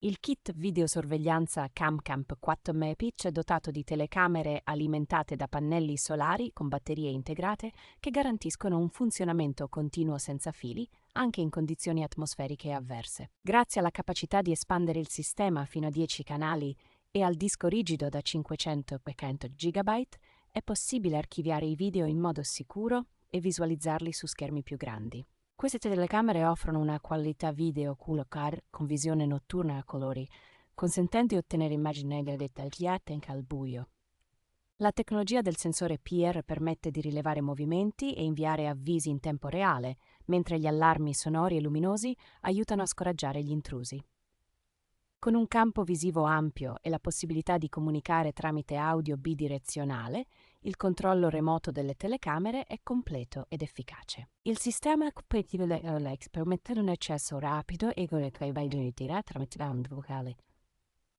Il kit Videosorveglianza Camcamp 4MP è dotato di telecamere alimentate da pannelli solari con batterie integrate che garantiscono un funzionamento continuo senza fili, anche in condizioni atmosferiche avverse. Grazie alla capacità di espandere il sistema fino a 10 canali e al disco rigido da 500-500 GB, è possibile archiviare i video in modo sicuro e visualizzarli su schermi più grandi. Queste telecamere offrono una qualità video QLOCAR con visione notturna a colori, consentendo di ottenere immagini dettagliate anche al buio. La tecnologia del sensore PIR permette di rilevare movimenti e inviare avvisi in tempo reale, mentre gli allarmi sonori e luminosi aiutano a scoraggiare gli intrusi. Con un campo visivo ampio e la possibilità di comunicare tramite audio bidirezionale, il controllo remoto delle telecamere è completo ed efficace. Il sistema permette un accesso rapido e con le tramite band vocale.